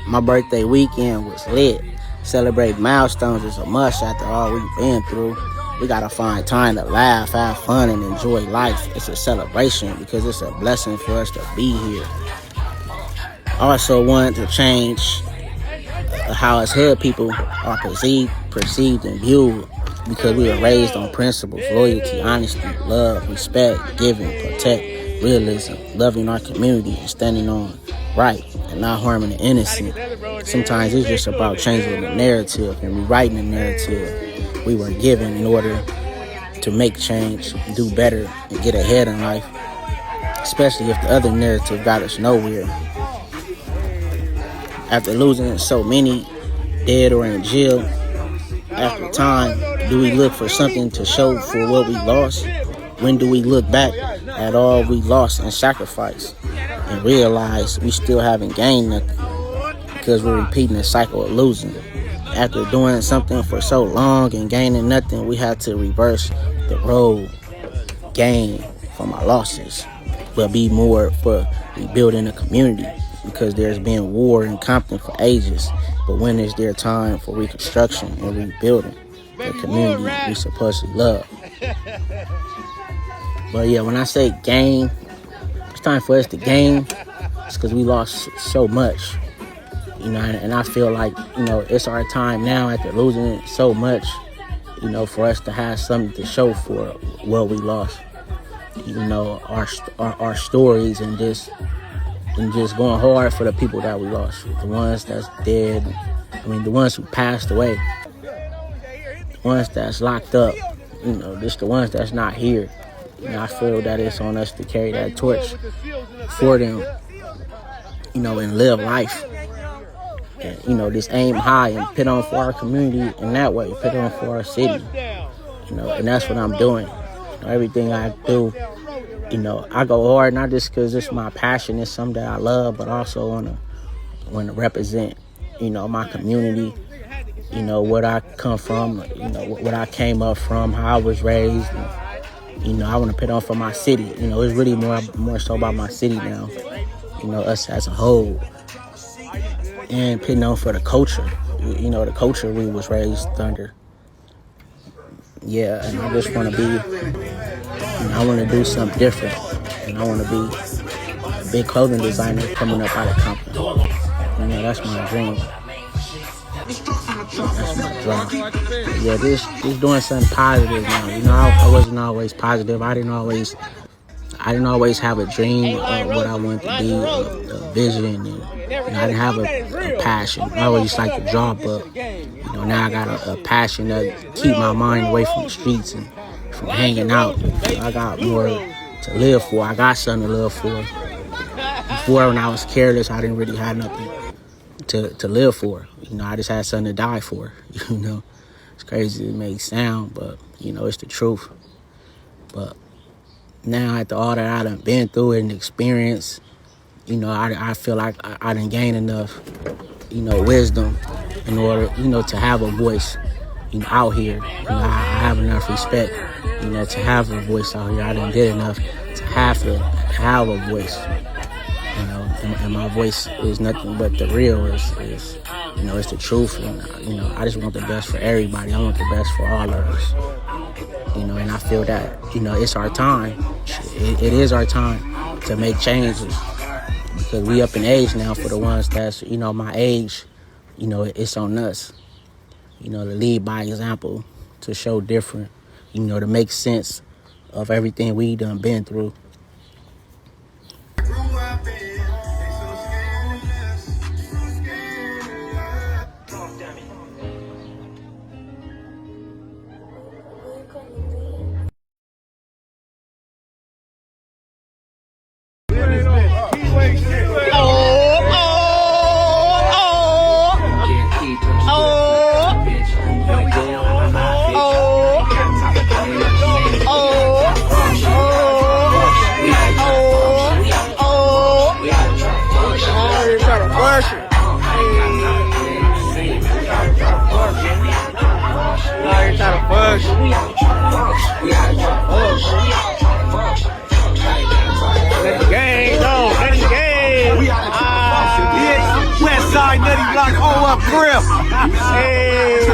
My birthday weekend was lit. Celebrate milestones is a must after all we've been through. We gotta find time to laugh, have fun, and enjoy life. It's a celebration because it's a blessing for us to be here. I also want to change how us hood people are perceived and viewed because we were raised on principles, loyalty, honesty, love, respect, giving, protect, realism, loving our community, and standing on right and not harming the innocent. Sometimes it's just about changing the narrative and rewriting the narrative we were given in order to make change, do better, and get ahead in life, especially if the other narrative got us nowhere. After losing so many dead or in jail, after time, do we look for something to show for what we lost? When do we look back at all we lost and sacrificed and realize we still haven't gained nothing because we're repeating the cycle of losing? After doing something for so long and gaining nothing, we had to reverse the road, gain from our losses, but be more for rebuilding the community because there's been war in Compton for ages. But when is there time for reconstruction and rebuilding the community we supposedly love? But yeah, when I say gain, it's time for us to gain. It's because we lost so much, and I feel like, it's our time now after losing so much, for us to have something to show for what we lost. Our stories and just going hard for the people that we lost, the ones that's dead, the ones who passed away, the ones that's locked up, just the ones that's not here. I feel that it's on us to carry that torch for them, and live life. And, just aim high and put on for our community in that way, put on for our city, and that's what I'm doing. Everything I do, I go hard, not just because it's my passion, it's something that I love, but also want to represent, my community, where I come from, what I came up from, how I was raised. And, I want to put on for my city. It's really more so about my city now, us as a whole. And putting on for the culture, the culture we was raised under. Yeah, and I just want to be, I want to do something different. And I want to be a big clothing designer coming up out of Compton. That's my dream. That's my dream. Yeah, just doing something positive now. I wasn't always positive. I didn't always have a dream of what I wanted to be, a vision, and I didn't have a passion. I always liked to draw, but now I got a passion that keep my mind away from the streets and from hanging out. I got more to live for. I got something to live for. Before, when I was careless, I didn't really have nothing to live for. I just had something to die for. It's crazy to make sound, but it's the truth. But now, after all that I done been through and experienced, I feel like I done gained enough, wisdom in order, to have a voice, out here. I have enough respect, to have a voice out here. I done did enough to have a voice, and my voice is nothing but the real. Is it's the truth, and I just want the best for everybody. I want the best for all of us. And I feel that, it's our time. It is our time to make changes because we up in age now. For the ones that's, my age, it's on us, to lead by example, to show different, to make sense of everything we done been through. like Nutty Block, oh up grip. Hey.